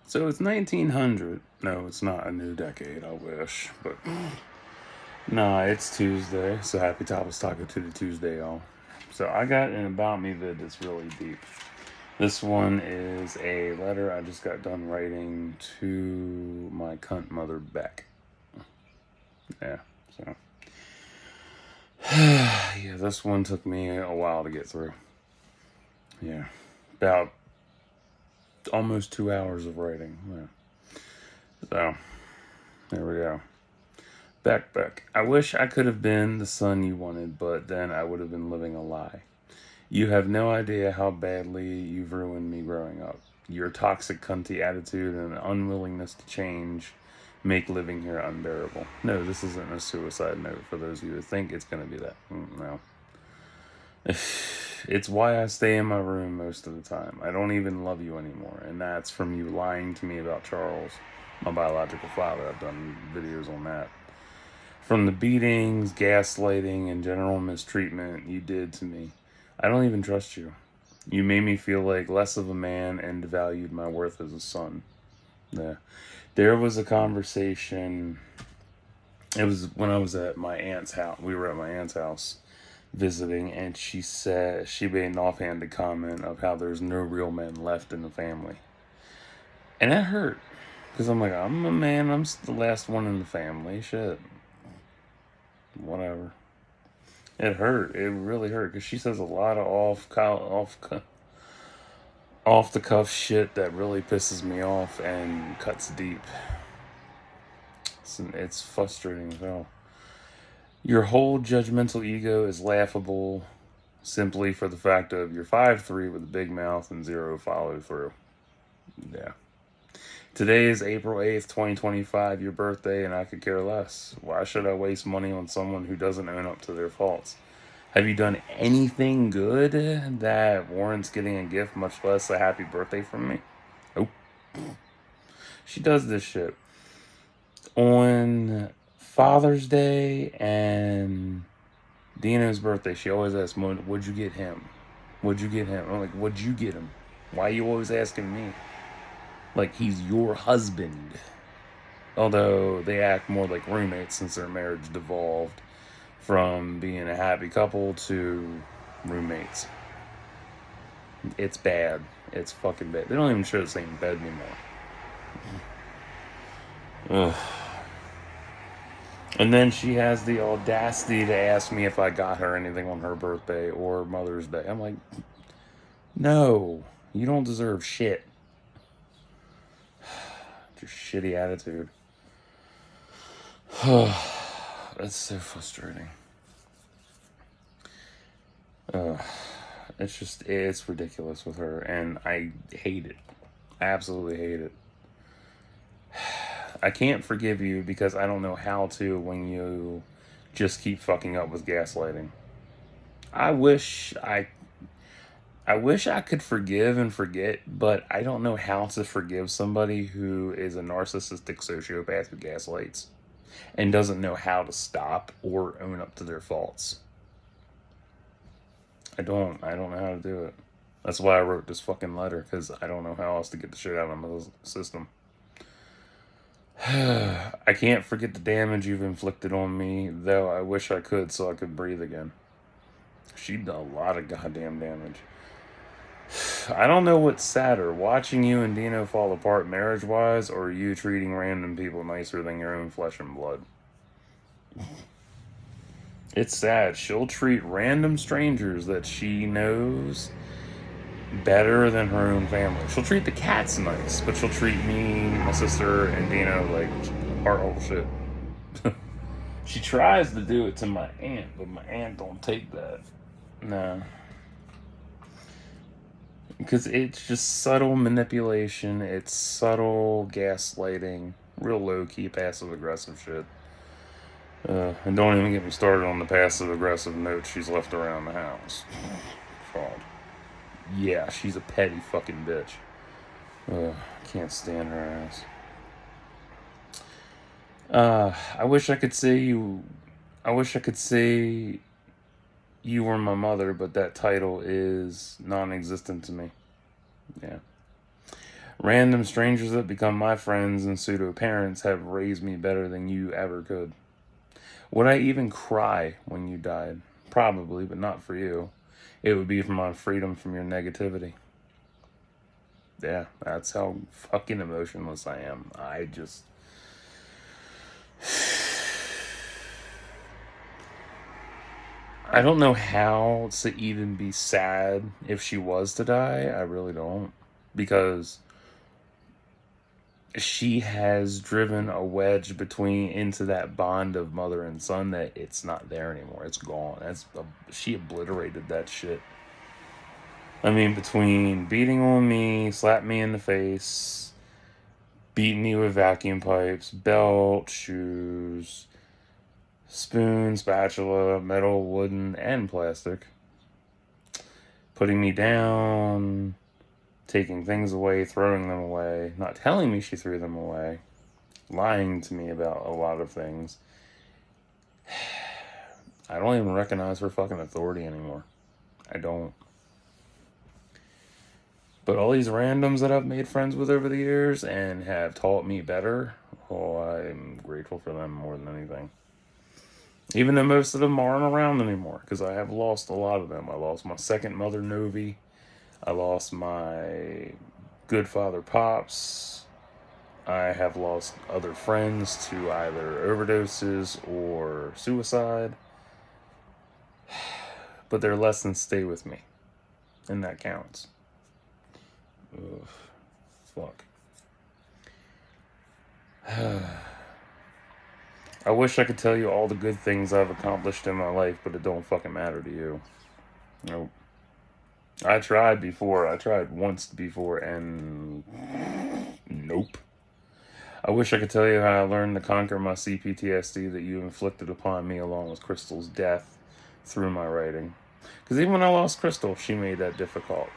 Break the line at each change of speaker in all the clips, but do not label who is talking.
So it's 1900. No, it's not a new decade, I wish. But nah, it's Tuesday. So happy Tapas Taco to the Tuesday, y'all. So I got an About Me vid that's really deep. This one is a letter I just got done writing to my cunt mother, Beck. Yeah, so. Yeah, this one took me a while to get through. Yeah, about almost 2 hours of writing. Yeah. So, there we go. Beck Beck. I wish I could have been the son you wanted, but then I would have been living a lie. You have no idea how badly you've ruined me growing up. Your toxic cunty attitude and unwillingness to change make living here unbearable. No, this isn't a suicide note for those of you who think it's going to be that. No. It's why I stay in my room most of the time. I don't even love you anymore. And that's from you lying to me about Charles, my biological father. I've done videos on that. From the beatings, gaslighting, and general mistreatment you did to me, I don't even trust you. You made me feel like less of a man and devalued my worth as a son. Yeah. There was a conversation. It was when I was at my aunt's house. We were at my aunt's house visiting, and she said she made an offhanded comment of how there's no real men left in the family. And that hurt. Because I'm like, I'm a man. I'm the last one in the family. Shit. Whatever. It hurt. It really hurt because she says a lot of off the cuff shit that really pisses me off and cuts deep. It's frustrating as hell. Your whole judgmental ego is laughable simply for the fact of you're 5'3" with a big mouth and zero follow through. Yeah. Today is April 8th, 2025, your birthday, and I could care less. Why should I waste money on someone who doesn't own up to their faults? Have you done anything good that warrants getting a gift, much less a happy birthday from me? Nope. She does this shit. On Father's Day and Dino's birthday, she always asks, what'd you get him? What'd you get him? I'm like, what'd you get him? Why are you always asking me? Like, he's your husband. Although they act more like roommates since their marriage devolved from being a happy couple to roommates. It's bad. It's fucking bad. They don't even share the same bed anymore. Ugh. And then she has the audacity to ask me if I got her anything on her birthday or Mother's Day. I'm like, no, you don't deserve shit. Your shitty attitude. That's so frustrating. It's ridiculous with her, and I hate it. I absolutely hate it. I can't forgive you because I don't know how to when you just keep fucking up with gaslighting. I wish I I wish I could forgive and forget, but I don't know how to forgive somebody who is a narcissistic sociopath who gaslights and doesn't know how to stop or own up to their faults. I don't know how to do it. That's why I wrote this fucking letter, because I don't know how else to get the shit out of my system. I can't forget the damage you've inflicted on me, though I wish I could so I could breathe again. She did a lot of goddamn damage. I don't know what's sadder, watching you and Dino fall apart marriage-wise, or you treating random people nicer than your own flesh and blood. It's sad. She'll treat random strangers that she knows better than her own family. She'll treat the cats nice, but she'll treat me, my sister, and Dino like our whole shit. She tries to do it to my aunt, but my aunt don't take that. No. Because it's just subtle manipulation, it's subtle gaslighting, real low-key passive-aggressive shit. And don't even get me started on the passive-aggressive notes she's left around the house. God. Yeah, she's a petty fucking bitch. Can't stand her ass. I wish I could say you... I wish I could say you were my mother, but that title is non-existent to me. Yeah. Random strangers that become my friends and pseudo parents have raised me better than you ever could. Would I even cry when you died? Probably, but not for you. It would be for my freedom from your negativity. Yeah, that's how fucking emotionless I am. I don't know how to even be sad if she was to die. I really don't. Because she has driven a wedge between into that bond of mother and son that it's not there anymore. It's gone. She obliterated that shit. I mean, between beating on me, slap me in the face, beating me with vacuum pipes, belt, shoes, spoon, spatula, metal, wooden, and plastic, putting me down, taking things away, throwing them away, not telling me she threw them away, lying to me about a lot of things. I don't even recognize her fucking authority anymore. I don't. But all these randoms that I've made friends with over the years and have taught me better, oh, I'm grateful for them more than anything. Even though most of them aren't around anymore, because I have lost a lot of them. I lost my second mother, Novi. I lost my good father, Pops. I have lost other friends to either overdoses or suicide. But their lessons stay with me, and that counts. Ugh, fuck. I wish I could tell you all the good things I've accomplished in my life, but it don't fucking matter to you. Nope. I tried before. I tried once before, and nope. I wish I could tell you how I learned to conquer my CPTSD that you inflicted upon me along with Crystal's death through my writing. Because even when I lost Crystal, she made that difficult.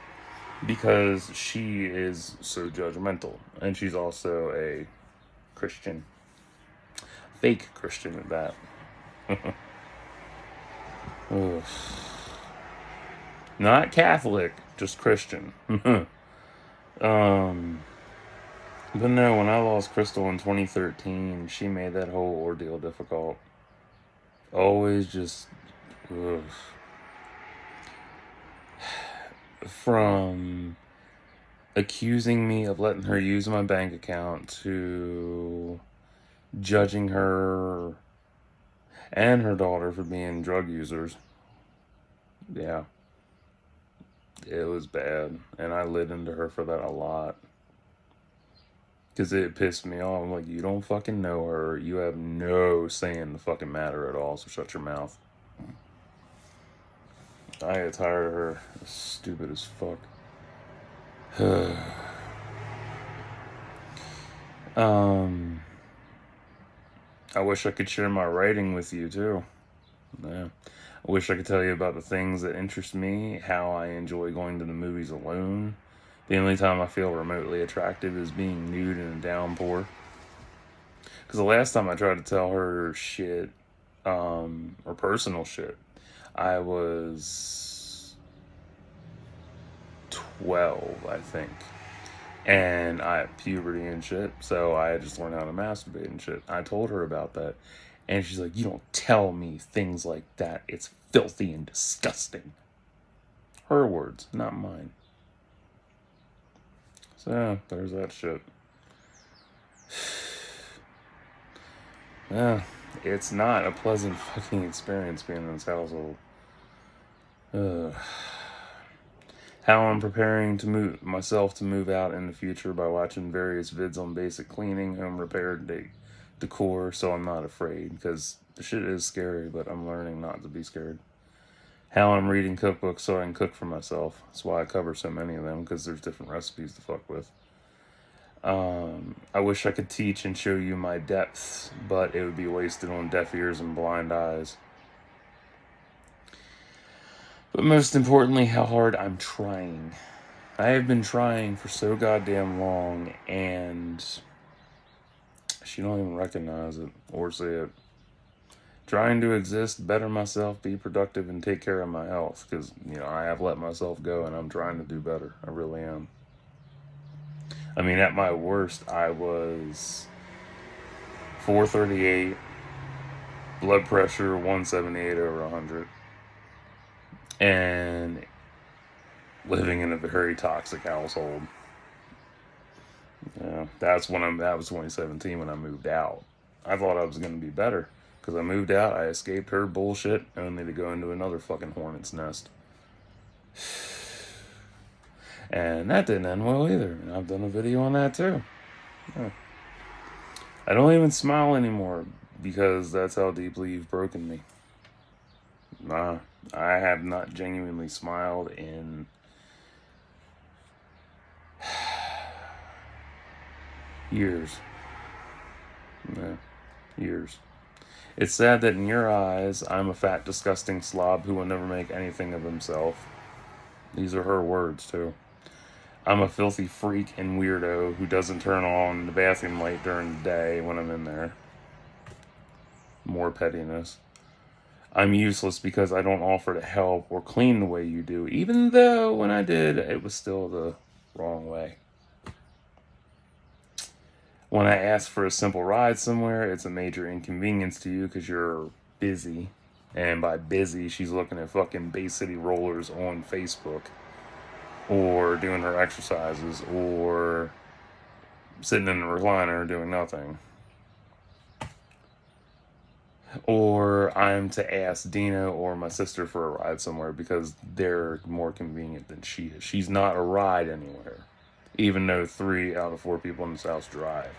Because she is so judgmental. And she's also a Christian. Fake Christian at that. Not Catholic, just Christian. But no, when I lost Crystal in 2013, she made that whole ordeal difficult. Always just... Ugh. From accusing me of letting her use my bank account to judging her and her daughter for being drug users. Yeah. It was bad. And I lit into her for that a lot. Because it pissed me off. I'm like, you don't fucking know her. You have no say in the fucking matter at all, so shut your mouth. I get tired of her. Stupid as fuck. I wish I could share my writing with you too. Yeah. I wish I could tell you about the things that interest me, how I enjoy going to the movies alone. The only time I feel remotely attractive is being nude in a downpour. Because the last time I tried to tell her shit, or personal shit, I was 12, I think. And I had puberty and shit, so I had just learned how to masturbate and shit. I told her about that. And she's like, you don't tell me things like that. It's filthy and disgusting. Her words, not mine. So, yeah, there's that shit. Yeah, it's not a pleasant fucking experience being in this household. Ugh. How I'm preparing to move myself to move out in the future by watching various vids on basic cleaning, home repair, decor, so I'm not afraid, because the shit is scary, but I'm learning not to be scared. How I'm reading cookbooks so I can cook for myself. That's why I cover so many of them, because there's different recipes to fuck with. I wish I could teach and show you my depths, but it would be wasted on deaf ears and blind eyes. But most importantly, how hard I'm trying. I have been trying for so goddamn long, and she don't even recognize it or see it. Trying to exist, better myself, be productive, and take care of my health, because, I have let myself go, and I'm trying to do better. I really am. I mean, at my worst, I was 438, blood pressure 178 over 100, and living in a very toxic household. Yeah, that was 2017 when I moved out. I thought I was going to be better because I moved out, I escaped her bullshit, only to go into another fucking hornet's nest. And that didn't end well either. And I've done a video on that too. Yeah. I don't even smile anymore because that's how deeply you've broken me. Nah, I have not genuinely smiled in years. Yeah, years. It's sad that in your eyes, I'm a fat, disgusting slob who will never make anything of himself. These are her words, too. I'm a filthy freak and weirdo who doesn't turn on the bathroom light during the day when I'm in there. More pettiness. I'm useless because I don't offer to help or clean the way you do, even though when I did, it was still the wrong way. When I ask for a simple ride somewhere, it's a major inconvenience to you because you're busy. And by busy, she's looking at fucking Bay City Rollers on Facebook, or doing her exercises, or sitting in a recliner doing nothing. Or I'm to ask Dina or my sister for a ride somewhere because they're more convenient than she is. She's not a ride anywhere, even though 3 out of 4 people in this house drive.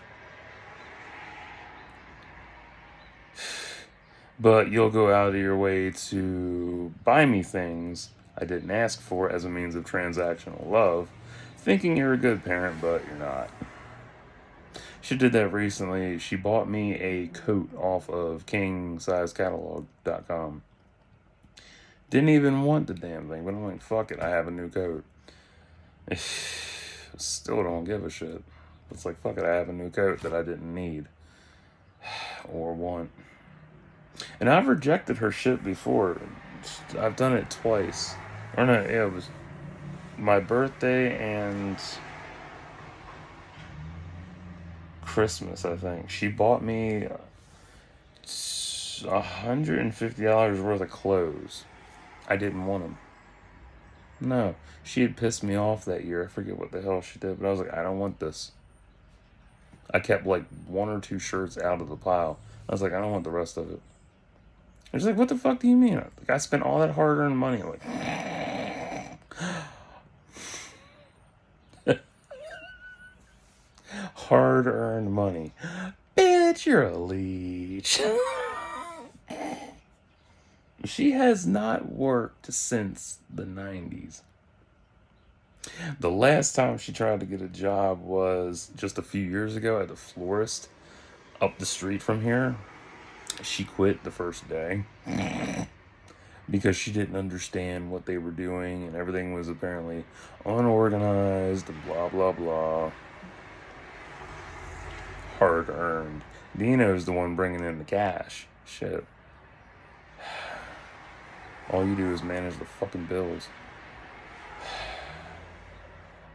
But you'll go out of your way to buy me things I didn't ask for as a means of transactional love, thinking you're a good parent, but you're not. She did that recently. She bought me a coat off of kingsizecatalog.com. Didn't even want the damn thing, but I'm like, fuck it, I have a new coat. Still don't give a shit. It's like, fuck it, I have a new coat that I didn't need or want. And I've rejected her shit before. I've done it twice. Or no, yeah, it was my birthday and Christmas, I think. She bought me $150 worth of clothes. I didn't want them. No, she had pissed me off that year. I forget what the hell she did, but I was like, I don't want this. I kept like 1 or 2 shirts out of the pile. I was like, I don't want the rest of it. She's like, what the fuck do you mean? Like, I spent all that hard-earned money. Like, hard-earned money. Bitch, you're a leech. She has not worked since the 90s. The last time she tried to get a job was just a few years ago at the florist up the street from here. She quit the first day because she didn't understand what they were doing and everything was apparently unorganized and blah blah blah. Hard earned. Dino's the one bringing in the cash. Shit. All you do is manage the fucking bills.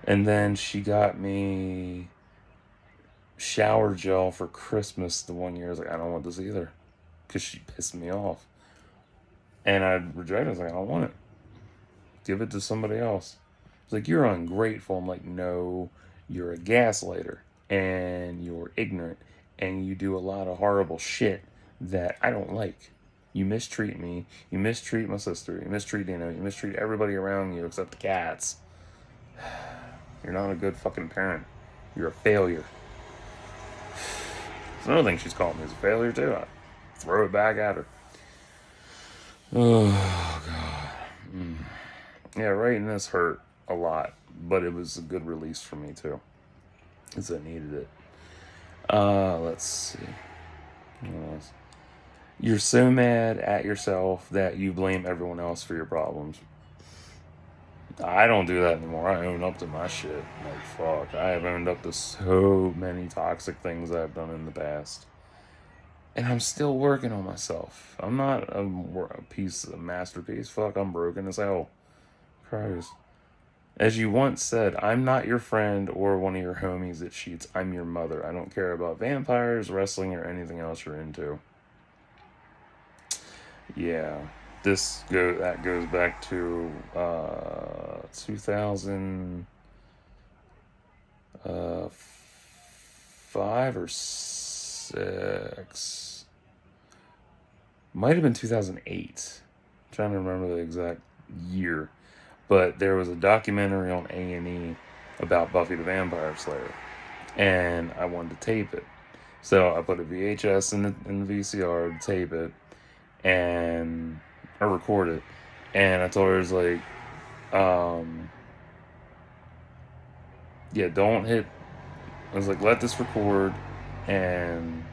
And then she got me shower gel for Christmas the one year. I was like, I don't want this either. Because she pissed me off. And I rejected it. I was like, I don't want it. Give it to somebody else. It's like, you're ungrateful. I'm like, no, you're a gaslighter. And you're ignorant. And you do a lot of horrible shit that I don't like. You mistreat me. You mistreat my sister. You mistreat Dino. You mistreat everybody around you except the cats. You're not a good fucking parent. You're a failure. It's another thing she's calling me is a failure too. I throw it back at her. Oh god. Yeah, writing this hurt a lot, but it was a good release for me too, because I needed it. Let's see. What else? You're so mad at yourself that you blame everyone else for your problems. I don't do that anymore. I own up to my shit. Like, fuck. I have owned up to so many toxic things I've done in the past. And I'm still working on myself. I'm not a masterpiece. Fuck, I'm broken as hell. Christ. As you once said, I'm not your friend or one of your homies that cheats. I'm your mother. I don't care about vampires, wrestling, or anything else you're into. Yeah. That goes back to 2005 or 6. Might have been 2008. I'm trying to remember the exact year. But there was a documentary on A&E about Buffy the Vampire Slayer, and I wanted to tape it. So I put a VHS in the VCR to tape it, and I record it. And I told her, it's like, yeah, don't hit. I was like, let this record, and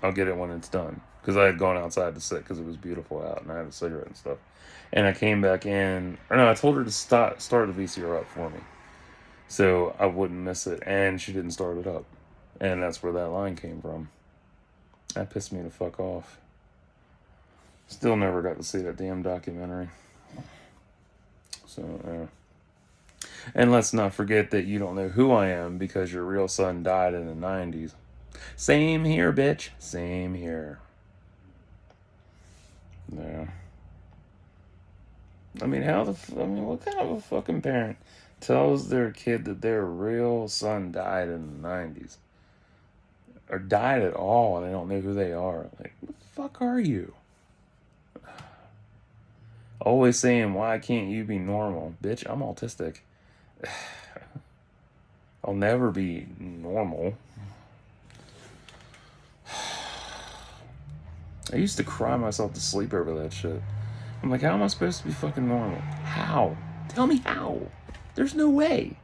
I'll get it when it's done. Because I had gone outside to sit because it was beautiful out, and I had a cigarette and stuff. And I came back in, or no, I told her to start the VCR up for me, so I wouldn't miss it. And she didn't start it up, and that's where that line came from. That pissed me the fuck off. Still never got to see that damn documentary. So, and let's not forget that you don't know who I am because your real son died in the 90s. Same here, bitch. Same here. Yeah. I mean, what kind of a fucking parent tells their kid that their real son died in the 90s? Or died at all and they don't know who they are? Like, what the fuck are you? Always saying, why can't you be normal? Bitch, I'm autistic. I'll never be normal. I used to cry myself to sleep over that shit. I'm like, how am I supposed to be fucking normal? How? Tell me how. There's no way.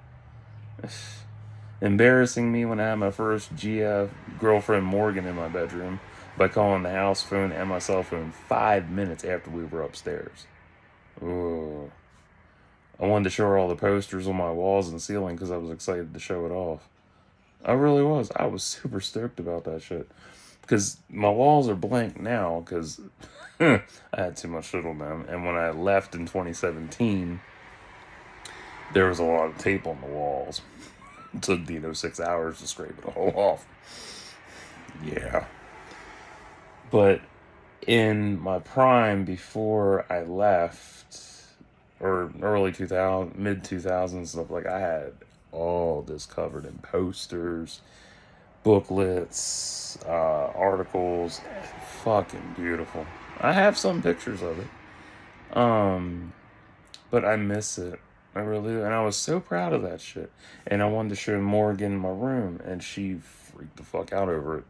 Embarrassing me when I had my first GF girlfriend Morgan in my bedroom by calling the house phone and my cell phone 5 minutes after we were upstairs. Ooh. I wanted to show her all the posters on my walls and ceiling because I was excited to show it off. I really was. I was super stoked about that shit. Because my walls are blank now because I had too much shit on them. And when I left in 2017, there was a lot of tape on the walls. It took Dino 6 hours to scrape it all off. Yeah. But in my prime, before I left, or early 2000, mid 2000s stuff, like I had all this covered in posters, booklets, articles. Fucking beautiful. I have some pictures of it. But I miss it. I really do. And I was so proud of that shit. And I wanted to show Morgan my room, and she freaked the fuck out over it.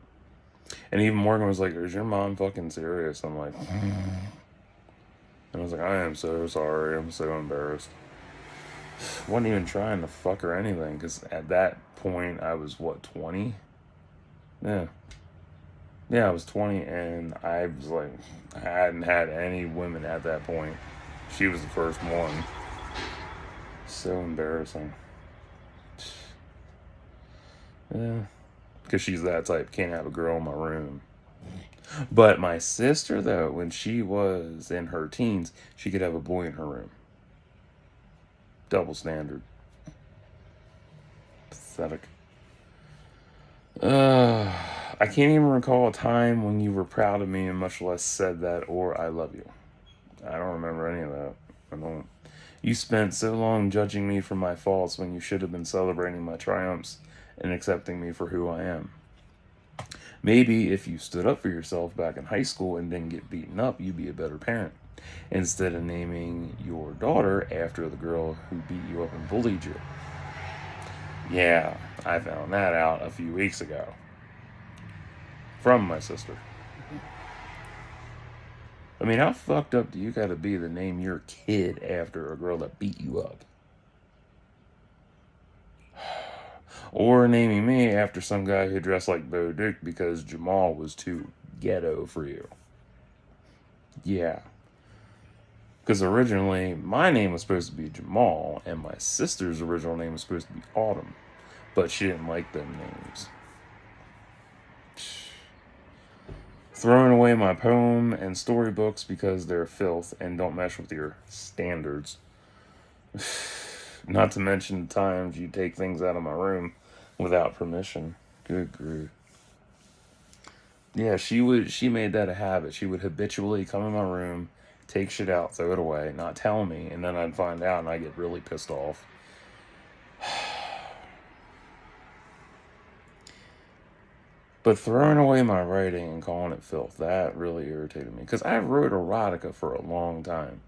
And even Morgan was like, is your mom fucking serious? I'm like, and I was like, I am so sorry. I'm so embarrassed. Wasn't even trying to fuck her anything, because at that point, I was, what, 20? Yeah. Yeah, I was 20, and I was like, I hadn't had any women at that point. She was the first one. So embarrassing. Yeah. Because she's that type. Can't have a girl in my room. But my sister, though, when she was in her teens, she could have a boy in her room. Double standard. Pathetic. I can't even recall a time when you were proud of me and much less said that or I love you. I don't remember any of that. I don't. You spent so long judging me for my faults when you should have been celebrating my triumphs and accepting me for who I am. Maybe if you stood up for yourself back in high school and didn't get beaten up, you'd be a better parent. Instead of naming your daughter after the girl who beat you up and bullied you. Yeah, I found that out a few weeks ago. From my sister. I mean, how fucked up do you gotta be to name your kid after a girl that beat you up? Or naming me after some guy who dressed like Bo Dick because Jamal was too ghetto for you. Yeah. Because originally, my name was supposed to be Jamal, and my sister's original name was supposed to be Autumn. But she didn't like them names. Throwing away my poem and storybooks because they're filth and don't mesh with your standards. Not to mention the times you take things out of my room without permission. Good grief. Yeah, she made that a habit. She would habitually come in my room, take shit out, throw it away, not tell me, and then I'd find out and I get really pissed off. But throwing away my writing and calling it filth, that really irritated me. Because I wrote erotica for a long time.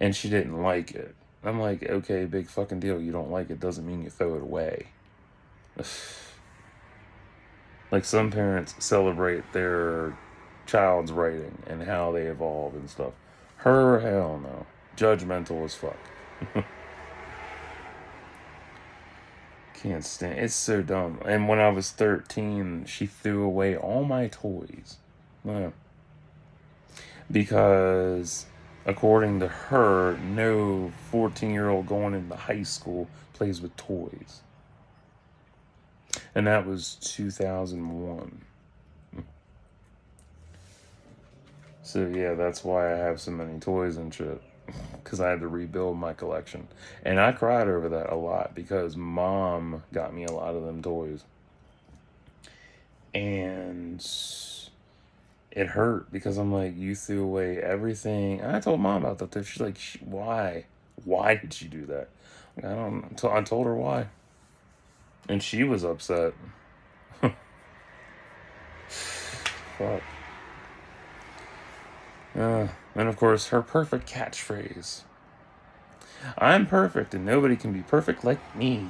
And she didn't like it. I'm like, okay, big fucking deal. You don't like it doesn't mean you throw it away. Like some parents celebrate their child's writing and how they evolve and stuff. Her, hell no. Judgmental as fuck. Can't stand it's so dumb. And when I was 13, she threw away all my toys. Yeah. Because according to her, no 14-year-old going into high school plays with toys. And that was 2001. So yeah, that's why I have so many toys and shit. Because I had to rebuild my collection. And I cried over that a lot because mom got me a lot of them toys. And it hurt because I'm like, you threw away everything. And I told mom about that too. She's like, why? Why did she do that? I don't know. I told her why. And she was upset. Fuck. And of course, her perfect catchphrase. I'm perfect and nobody can be perfect like me.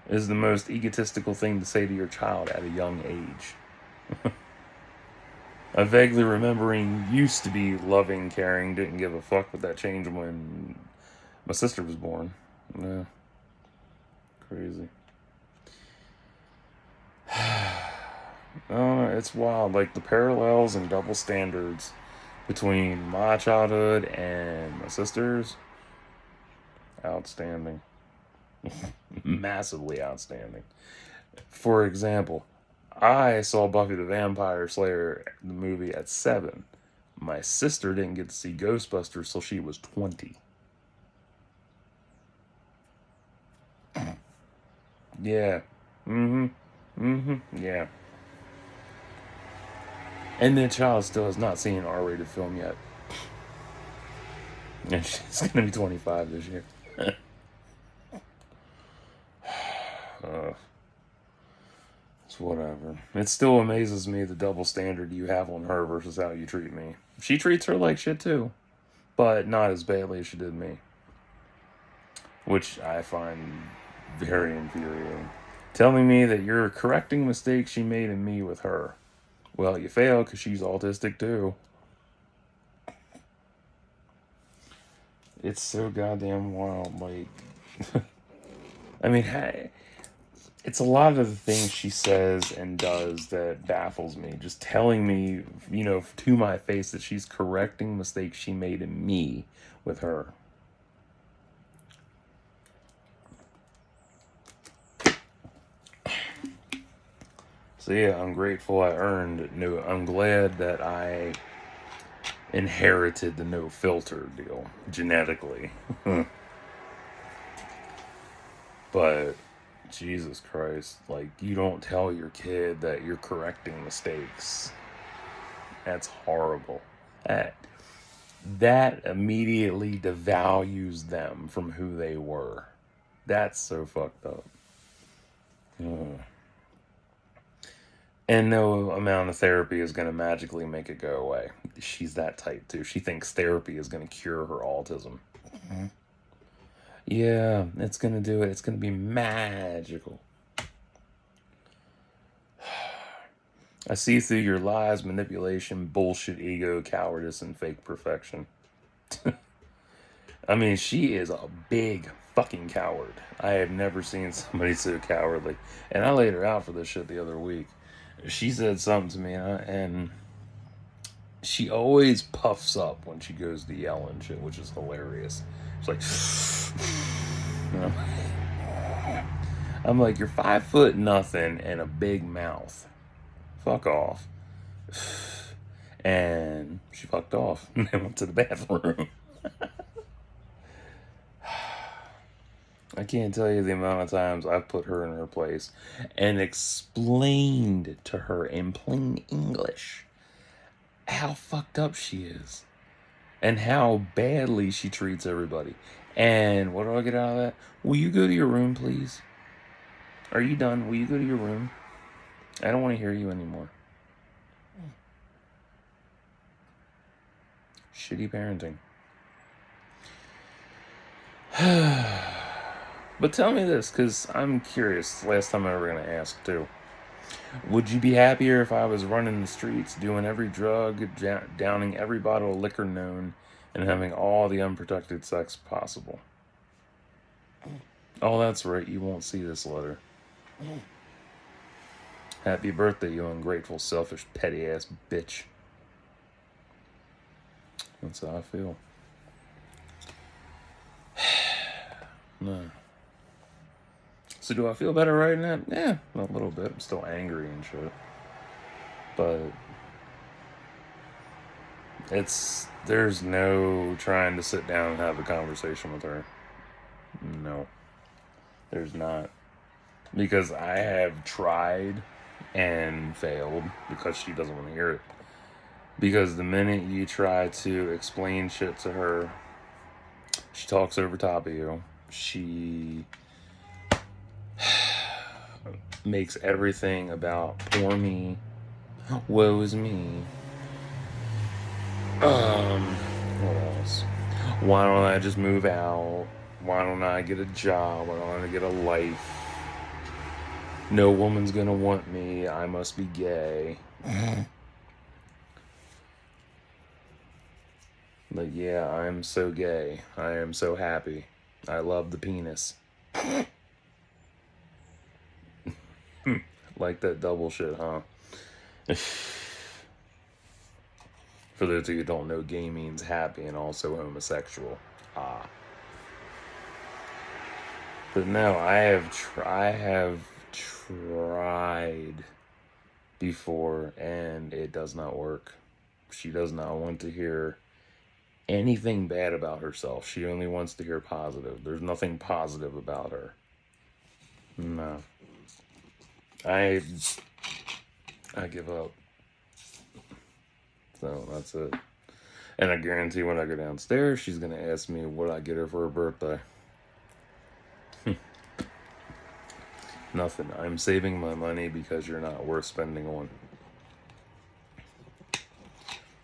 Is the most egotistical thing to say to your child at a young age. I vaguely remembering used to be loving, caring, didn't give a fuck, but that changed when my sister was born. Yeah. Crazy. It's wild. Like the parallels and double standards between my childhood and my sister's. Outstanding. Massively outstanding. For example, I saw Buffy the Vampire Slayer, the movie, at 7. My sister didn't get to see Ghostbusters till she was 20. Yeah. Yeah. And the child still has not seen an R-rated film yet. And she's going to be 25 this year. It's whatever. It still amazes me the double standard you have on her versus how you treat me. She treats her like shit too, but not as badly as she did me. Which I find very infuriating. Telling me that you're correcting mistakes she made in me with her. Well, you fail because she's autistic too. It's so goddamn wild. Like, I mean, it's a lot of the things she says and does that baffles me. Just telling me, to my face that she's correcting mistakes she made in me with her. So yeah, I'm grateful I earned no. I'm glad that I inherited the no filter deal genetically. But Jesus Christ, like, you don't tell your kid that you're correcting mistakes. That's horrible. That immediately devalues them from who they were. That's so fucked up. And no amount of therapy is going to magically make it go away. She's that type too. She thinks therapy is going to cure her autism. Mm-hmm. Yeah, it's going to do it. It's going to be magical. I see through your lies, manipulation, bullshit, ego, cowardice, and fake perfection. I mean, she is a big fucking coward. I have never seen somebody so cowardly. And I laid her out for this shit the other week. She said something to me, and she always puffs up when she goes to yell and shit, which is hilarious. It's like, I'm like, you're 5 foot nothing and a big mouth. Fuck off. And she fucked off and went to the bathroom. I can't tell you the amount of times I've put her in her place and explained to her in plain English how fucked up she is and how badly she treats everybody. And what do I get out of that? Will you go to your room, please? Are you done? Will you go to your room? I don't want to hear you anymore. Shitty parenting. But tell me this, because I'm curious. Last time I were going to ask, too. Would you be happier if I was running the streets, doing every drug, downing every bottle of liquor known, and having all the unprotected sex possible? Oh, that's right. You won't see this letter. Happy birthday, you ungrateful, selfish, petty-ass bitch. That's how I feel. No. So do I feel better right now? Yeah, a little bit. I'm still angry and shit. But there's no trying to sit down and have a conversation with her. No. There's not. Because I have tried and failed because she doesn't want to hear it. Because the minute you try to explain shit to her, she talks over top of you. She makes everything about poor me, woe is me. What else? Why don't I just move out? Why don't I get a job? Why don't I get a life? No woman's gonna want me. I must be gay. But yeah, I'm so gay. I am so happy. I love the penis. Like that double shit, huh? For those of you who don't know, gay means happy and also homosexual. Ah. But no, I have tried before and it does not work. She does not want to hear anything bad about herself. She only wants to hear positive. There's nothing positive about her. No. I give up. So that's it. And I guarantee when I go downstairs, she's going to ask me what I get her for her birthday. Nothing. I'm saving my money because you're not worth spending on.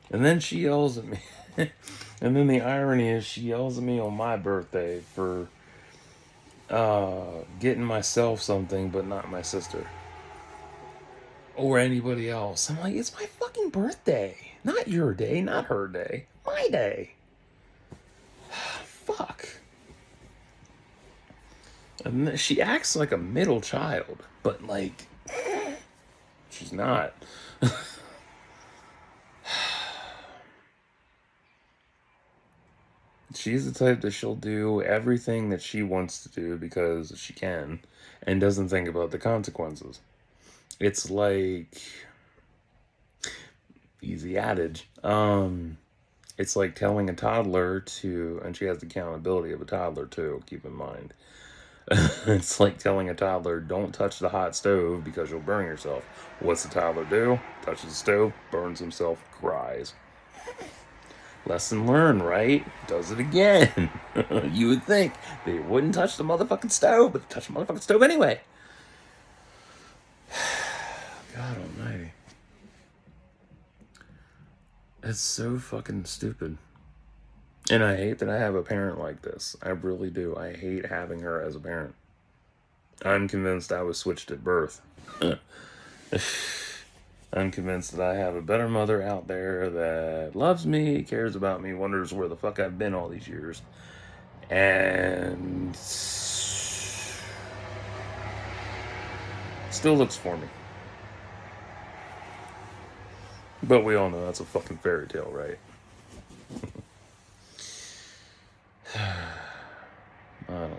And then she yells at me. And then the irony is she yells at me on my birthday for getting myself something, but not my sister. Or anybody else. I'm like, it's my fucking birthday. Not your day, not her day. My day. Fuck. And she acts like a middle child, but like, she's not. She's the type that she'll do everything that she wants to do because she can and doesn't think about the consequences. It's like, easy adage. It's like telling a toddler to, and she has the accountability of a toddler too, keep in mind. It's like telling a toddler, don't touch the hot stove because you'll burn yourself. What's the toddler do? Touches the stove, burns himself, cries. Lesson learned, right? Does it again. You would think they wouldn't touch the motherfucking stove, but they touch the motherfucking stove anyway. God almighty. It's so fucking stupid. And I hate that I have a parent like this. I really do. I hate having her as a parent. I'm convinced I was switched at birth. I'm convinced that I have a better mother out there that loves me, cares about me, wonders where the fuck I've been all these years. And still looks for me. But we all know that's a fucking fairy tale, right? I don't know.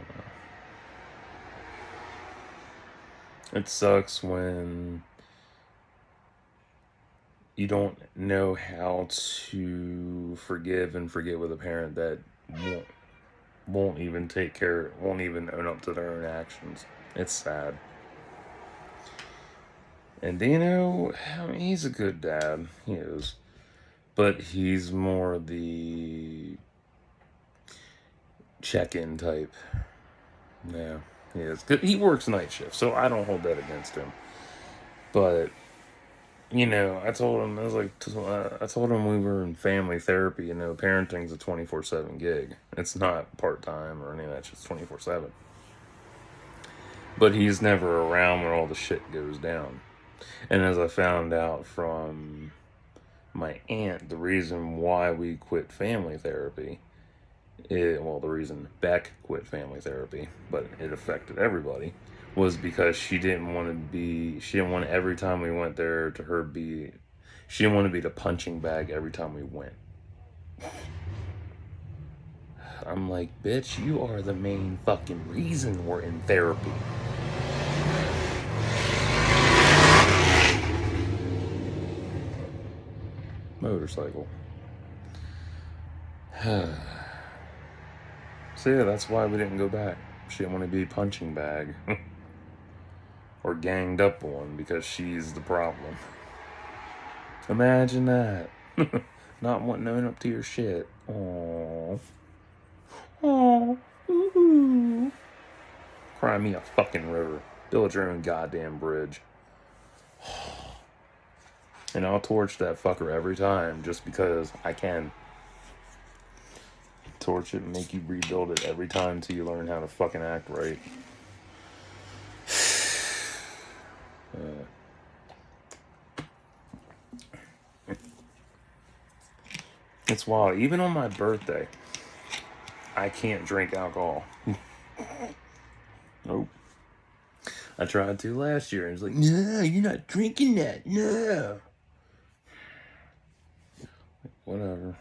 It sucks when you don't know how to forgive and forget with a parent that won't. won't even take care, won't even own up to their own actions. It's sad. And Dino, I mean, he's a good dad. He is. But he's more the check-in type. Yeah, he is. He works night shift, so I don't hold that against him. But, I told him, I told him we were in family therapy, parenting's a 24/7 gig. It's not part-time or any of that, it's just 24/7. But he's never around when all the shit goes down. And as I found out from my aunt, the reason why we quit family therapy, the reason Beck quit family therapy, but it affected everybody, was because she didn't want every time we went there to her be, she didn't want to be the punching bag every time we went. I'm like, bitch, you are the main fucking reason we're in therapy. Motorcycle. So yeah, that's why we didn't go back. She didn't want to be punching bag. Or ganged up on because she's the problem. Imagine that. Not wanting to own up to your shit. Aww. Aww. Ooh. Cry me a fucking river. Build your own goddamn bridge. And I'll torch that fucker every time just because I can. Torch it and make you rebuild it every time until you learn how to fucking act right. It's wild. Even on my birthday, I can't drink alcohol. Nope. I tried to last year and it's like, no, you're not drinking that. No. Whatever.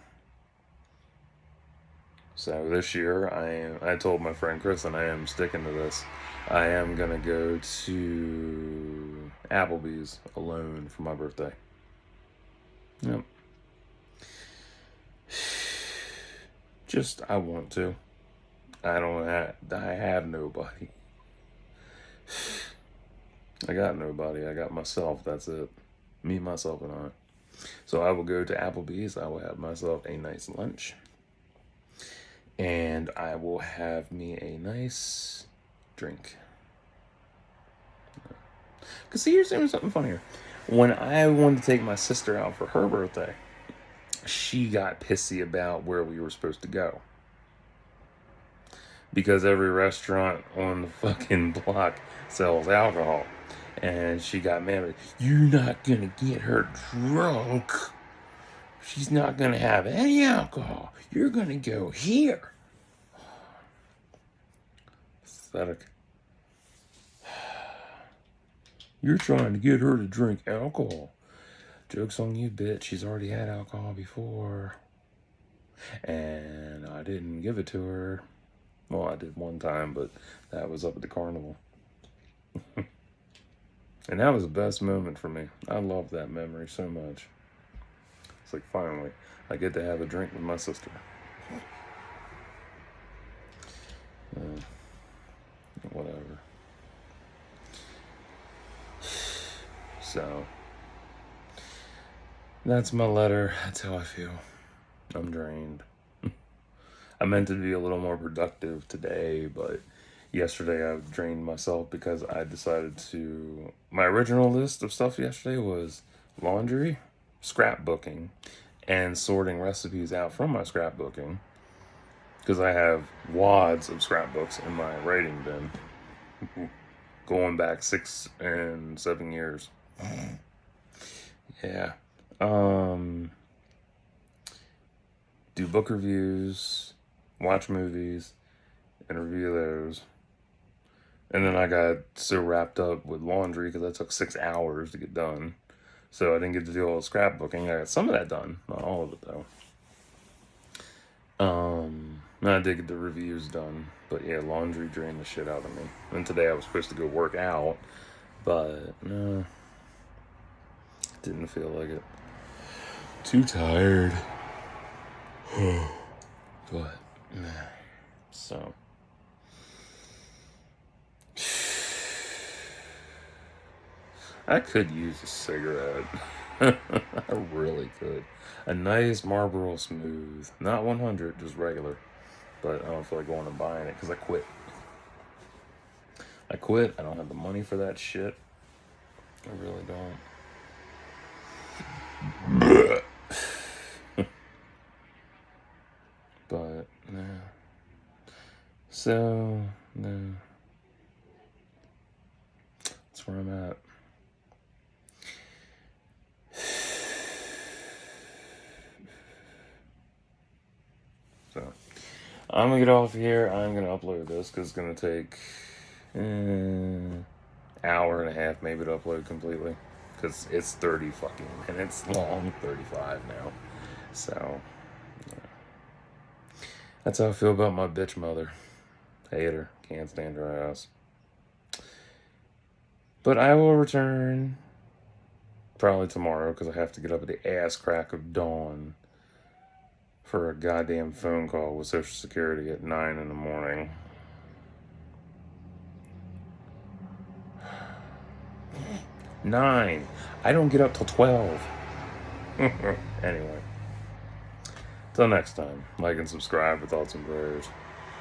So this year, I told my friend Chris, and I am sticking to this. I am going to go to Applebee's alone for my birthday. Yep. Just, I want to. I have nobody. I got nobody. I got myself. That's it. Me, myself, and I. So I will go to Applebee's. I will have myself a nice lunch. And I will have me a nice drink. Because see, here's something funnier. When I wanted to take my sister out for her birthday, she got pissy about where we were supposed to go. Because every restaurant on the fucking block sells alcohol. And she got mad at me. You're not going to get her drunk. She's not going to have any alcohol. You're going to go here. Pathetic. You're trying to get her to drink alcohol. Joke's on you, bitch. She's already had alcohol before. And I didn't give it to her. Well, I did one time, but that was up at the carnival. And that was the best moment for me. I love that memory so much. It's like, finally, I get to have a drink with my sister. Whatever. So, that's my letter. That's how I feel. I'm drained. I meant to be a little more productive today, but yesterday I drained myself because I decided to... My original list of stuff yesterday was laundry, scrapbooking, and sorting recipes out from my scrapbooking. Because I have wads of scrapbooks in my writing bin. Going back 6 and 7 years. Yeah. Do book reviews, watch movies, and review those. And then I got so wrapped up with laundry because that took 6 hours to get done. So I didn't get to do all the scrapbooking. I got some of that done. Not all of it, though. I did get the reviews done. But yeah, laundry drained the shit out of me. And today I was supposed to go work out. But, no. Didn't feel like it. Too tired. But, nah. So I could use a cigarette. I really could. A nice Marlboro Smooth. Not 100, just regular. But I don't feel like going and buying it because I quit. I quit. I don't have the money for that shit. I really don't. But, yeah. So, no. That's where I'm at. So, I'm gonna get off here. I'm gonna upload this because it's gonna take hour and a half maybe to upload completely because it's 30 fucking minutes long, 35 now. So, yeah. That's how I feel about my bitch mother. Hate her. Can't stand her ass. But I will return probably tomorrow because I have to get up at the ass crack of dawn for a goddamn phone call with Social Security at 9 in the morning. Nine. I don't get up till 12. Anyway. Till next time. Like and subscribe with thoughts and prayers.